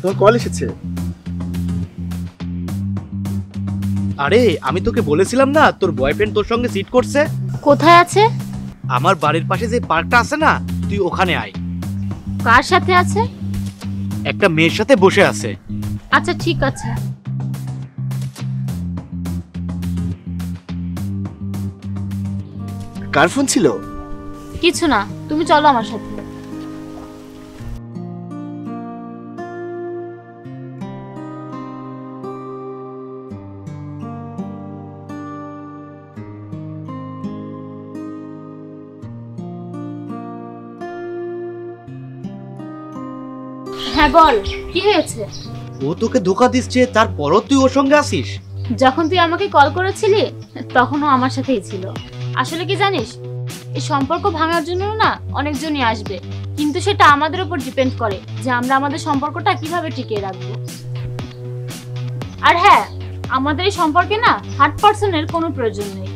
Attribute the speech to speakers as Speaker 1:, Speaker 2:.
Speaker 1: তোমার কল এসেছে। আরে আমি তোকে বলেছিলাম না তোর বয়ফ্রেন্ড তোর সঙ্গে চিট করছে।
Speaker 2: কোথায় আছে?
Speaker 1: আমার বাড়ির পাশে যে পার্কটা আছে না, তুই ওখানে আয়।
Speaker 2: কার সাথে আছে?
Speaker 1: একটা মেয়ের সাথে বসে আছে।
Speaker 2: আচ্ছা ঠিক আছে।
Speaker 1: কার ফোন ছিল?
Speaker 2: কিছু না, তুমি চলো আমার সাথে। হ্যাঁ বল, কি হয়েছে?
Speaker 1: ও তোকে ধোকা দিচ্ছে, তারপরও তুই ওর সঙ্গে আসিস?
Speaker 2: যখন তুই আমাকে কল করেছিলি তখনও আমার সাথেই ছিল। আসলে কি জানিস, এই সম্পর্ক ভাঙার জন্য না অনেকজনই আসবে, কিন্তু সেটা আমাদের উপর ডিপেন্ড করে যে আমরা আমাদের সম্পর্কটা কিভাবে টিকিয়ে রাখবো। আর হ্যাঁ, আমাদের এই সম্পর্কে না থার্ড পার্সনের কোনো প্রয়োজন নেই।